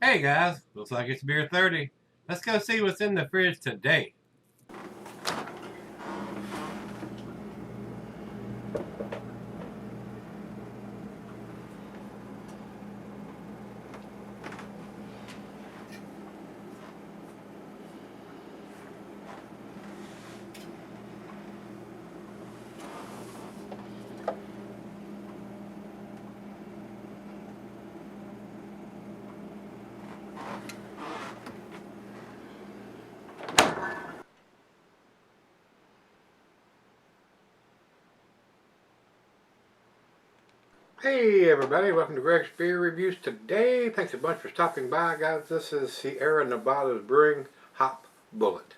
Hey guys, looks like it's beer 30. Let's go see what's in the fridge today. Hey everybody, welcome to Gregsbeerreviews today. Thanks a bunch for stopping by, guys. This is Sierra Nevada's Brewing Hop Bullet.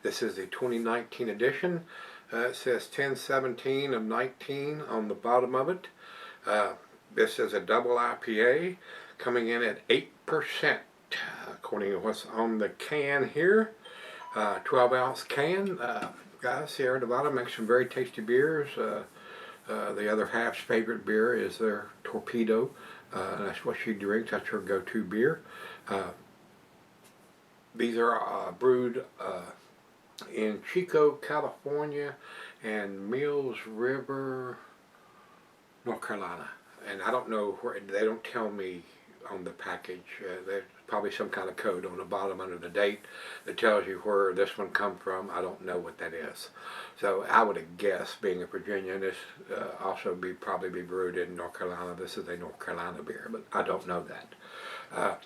This is the 2019 edition. It says 1017 of 19 on the bottom of it. This is a double IPA coming in at 8%, according to what's on the can here. 12-ounce can. Guys, Sierra Nevada makes some very tasty beers. The other half's favorite beer is their Torpedo. That's what she drinks. That's her go-to beer. These are brewed in Chico, California, and Mills River, North Carolina. And I don't know where, they don't tell me on the package. There's probably some kind of code on the bottom under the date that tells you where this one come from. I don't know what that is. So I would have guessed, being a Virginian, this also probably be brewed in North Carolina. This is a North Carolina beer, but I don't know that.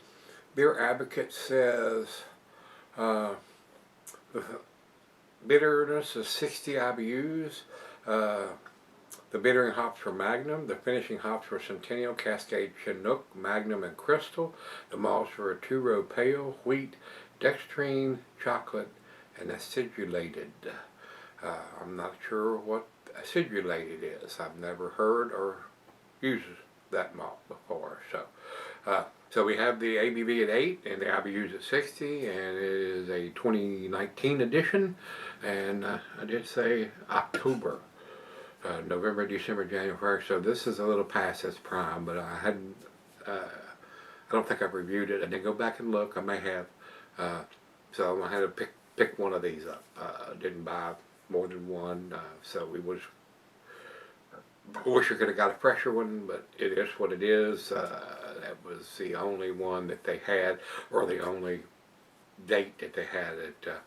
Beer Advocate says the bitterness is 60 IBUs. The bittering hops were Magnum. The finishing hops were Centennial, Cascade, Chinook, Magnum, and Crystal. The malts were a two-row pale, wheat, dextrine, chocolate, and acidulated. I'm not sure what acidulated is. I've never heard or used that malt before. So we have the ABV at 8 and the IBUs at 60, and it is a 2019 edition. And I did say October. November, December, January. So this is a little past its prime, but I hadn't. I don't think I've reviewed it. I didn't go back and look. I may have. So I had to pick one of these up. Didn't buy more than one. So we was. I wish I could have got a fresher one, but it is what it is. That was the only one that they had, or the only date that they had at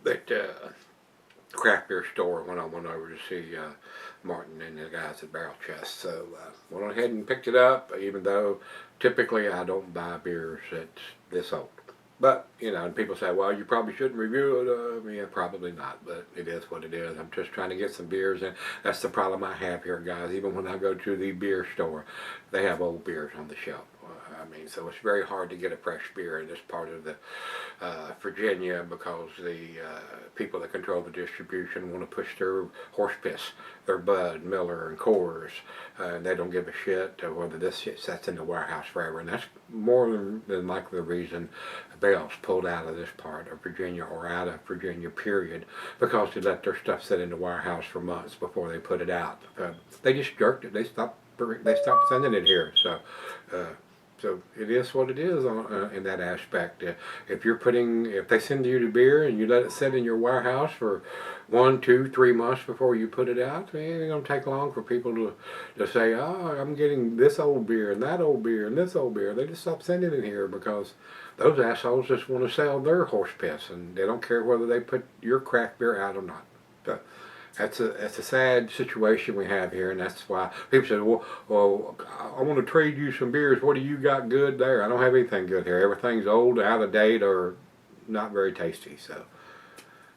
that craft beer store when I went over to see Martin and the guys at Barrel Chest. So went ahead and picked it up, even though typically I don't buy beers that's this old. But, you know, and people say, well, you probably shouldn't review it. Yeah, probably not, but it is what it is. I'm just trying to get some beers, and that's the problem I have here, guys. Even when I go to the beer store, they have old beers on the shelf. I mean, so it's very hard to get a fresh beer in this part of the Virginia, because the people that control the distribution want to push their horse piss, their Bud, Miller, and Coors, and they don't give a shit whether this shit sits in the warehouse forever. And that's more than likely the reason Bell's pulled out of this part of Virginia, or out of Virginia period, because they let their stuff sit in the warehouse for months before they put it out. They just jerked it. They stopped sending it here. So it is what it is in that aspect. If they send you the beer and you let it sit in your warehouse for 1, 2, 3 months before you put it out, it ain't gonna take long for people to say, oh, I'm getting this old beer and that old beer and this old beer. They just stop sending it here because those assholes just want to sell their horse piss, and they don't care whether they put your craft beer out or not. So, that's a sad situation we have here, and that's why people say, well, I want to trade you some beers. What do you got good there? I don't have anything good here. Everything's old, out of date, or not very tasty. So,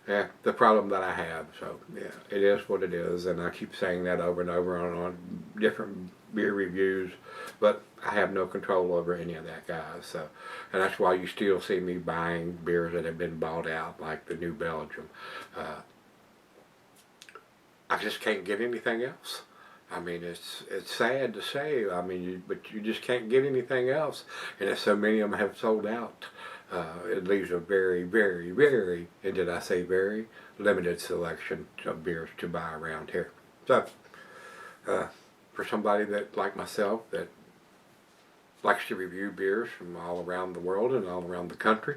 yeah, the problem that I have. So, yeah, it is what it is, and I keep saying that over and over on different beer reviews, but I have no control over any of that, guys. So, and that's why you still see me buying beers that have been bought out, like the New Belgium. I just can't get anything else. I mean, it's sad to say. I mean, but you just can't get anything else, and so many of them have sold out. It leaves a very, very, very, and did I say very, limited selection of beers to buy around here. So, for somebody that, like myself, that likes to review beers from all around the world and all around the country.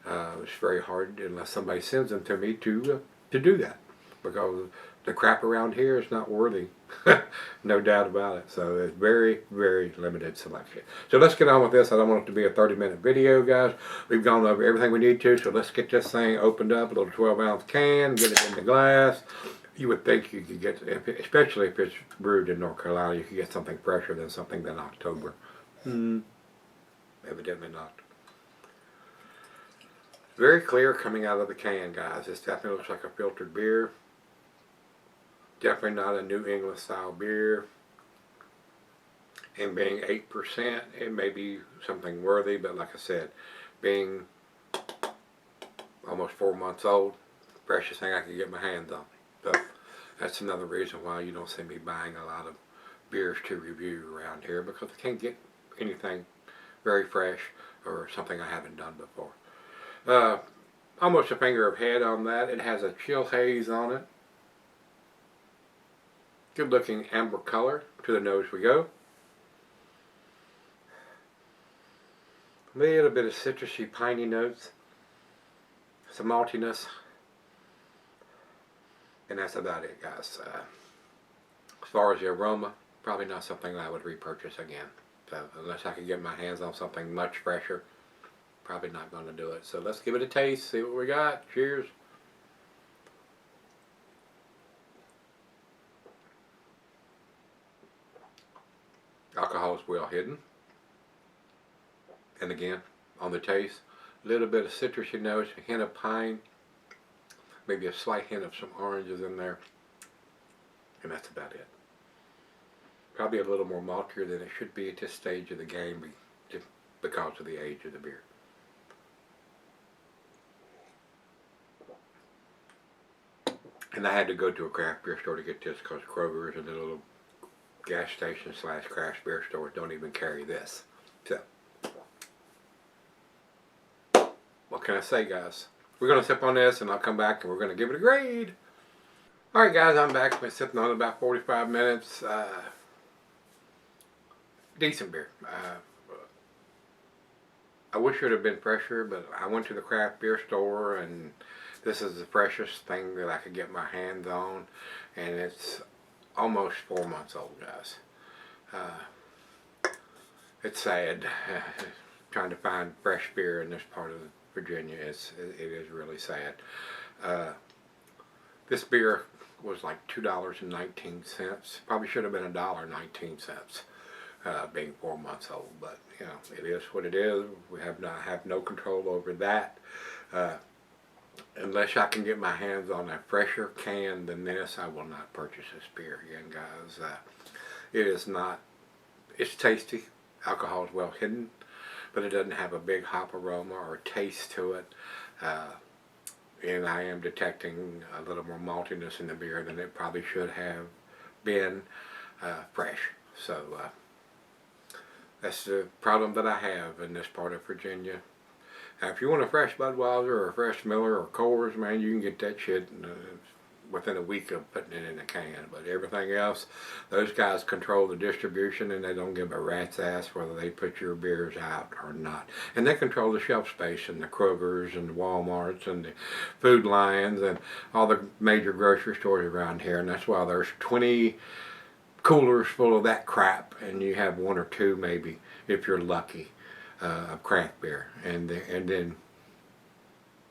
It's very hard unless somebody sends them to me to do that, because the crap around here is not worthy. No doubt about it. So it's very, very limited selection. So let's get on with this. I don't want it to be a 30-minute video, guys. We've gone over everything we need to, so let's get this thing opened up, a little 12-ounce can, get it in the glass. You would think you could get, especially if it's brewed in North Carolina, you could get something fresher than something than October. Evidently not. Very clear coming out of the can, guys. This definitely looks like a filtered beer. Definitely not a New England style beer. And being 8%, it may be something worthy, but like I said, being almost 4 months old, freshest thing I could get my hands on. So that's another reason why you don't see me buying a lot of beers to review around here, because I can't get anything very fresh or something I haven't done before. Almost a finger of head on that. It has a chill haze on it. Good looking amber color. To the nose we go. A little bit of citrusy, piney notes. Some maltiness. And that's about it, guys. As far as the aroma, probably not something I would repurchase again. So unless I could get my hands on something much fresher, probably not going to do it. So let's give it a taste, see what we got. Cheers. Alcohol is well hidden. And again, on the taste, a little bit of citrusy notes, a hint of pine, maybe a slight hint of some oranges in there. And that's about it. Probably a little more maltier than it should be at this stage of the game just because of the age of the beer. And I had to go to a craft beer store to get this because Kroger's and the little gas station / craft beer stores don't even carry this. So, what can I say, guys? We're going to sip on this and I'll come back and we're going to give it a grade. Alright guys, I'm back. I've been sipping on it about 45 minutes. Decent beer. I wish it would have been fresher, but I went to the craft beer store and this is the freshest thing that I could get my hands on, and it's almost 4 months old, guys. It's sad trying to find fresh beer in this part of Virginia. It is really sad. This beer was like $2.19. Probably should have been $1.19. Being 4 months old, but you know, it is what it is. We have no control over that. Unless I can get my hands on a fresher can than this, I will not purchase this beer again, guys. It is not. It's tasty. Alcohol is well hidden, but it doesn't have a big hop aroma or taste to it. And I am detecting a little more maltiness in the beer than it probably should have been fresh. So that's the problem that I have in this part of Virginia. Now, if you want a fresh Budweiser or a fresh Miller or Coors, man, you can get that shit within a week of putting it in a can. But everything else, those guys control the distribution and they don't give a rat's ass whether they put your beers out or not. And they control the shelf space in the Krogers and the Walmarts and the Food Lions and all the major grocery stores around here. And that's why there's 20 coolers full of that crap, and you have 1 or 2 maybe, if you're lucky, of craft beer, and then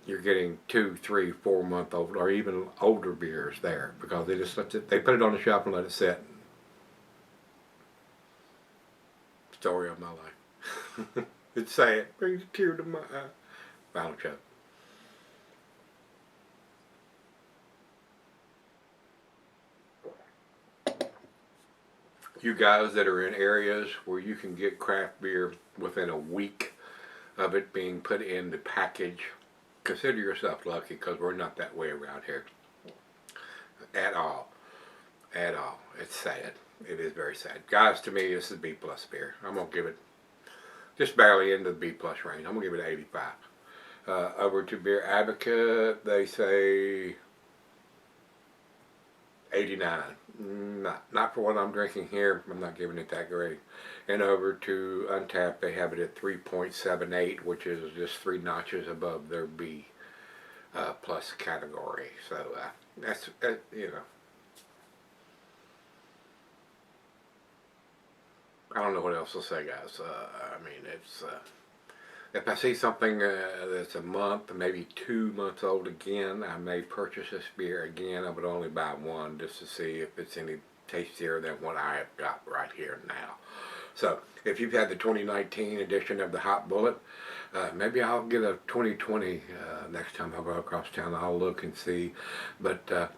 you're getting 2, 3, 4 month old or even older beers there, because they just they put it on the shelf and let it sit. Story of my life. It's sad. Brings a tear to my eye. Final choke. You guys that are in areas where you can get craft beer within a week of it being put in the package, consider yourself lucky, because we're not that way around here at all. At all. It's sad. It is very sad. Guys, to me, this is B+ beer. I'm going to give it just barely into the B+ range. I'm going to give it 85. Over to Beer Advocate, they say 89. Not for what I'm drinking here. I'm not giving it that grade. And over to Untapped, they have it at 3.78, which is just 3 notches above their B plus category. So that's you know, I don't know what else to say, guys. I mean, it's if I see something that's a month, maybe 2 months old again, I may purchase this beer again. I would only buy one just to see if it's any tastier than what I have got right here now. So, if you've had the 2019 edition of the Hot Bullet, maybe I'll get a 2020 next time I go across town. I'll look and see. But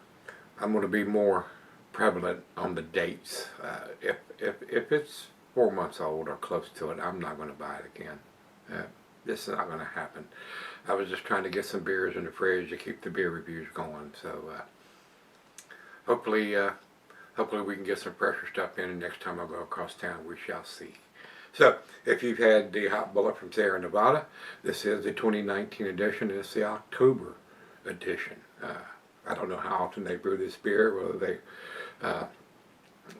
I'm going to be more prevalent on the dates. If it's 4 months old or close to it, I'm not going to buy it again. This is not going to happen. I was just trying to get some beers in the fridge to keep the beer reviews going. So hopefully we can get some fresher stuff in, and next time I go across town we shall see. So if you've had the Hot Bullet from Sierra Nevada, this is the 2019 edition, and it's the October edition. I don't know how often they brew this beer, whether they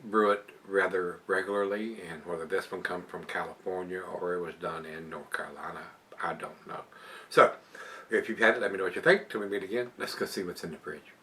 brew it rather regularly, and whether this one comes from California or it was done in North Carolina, I don't know. So, if you've had it, let me know what you think. Till we meet again, let's go see what's in the fridge.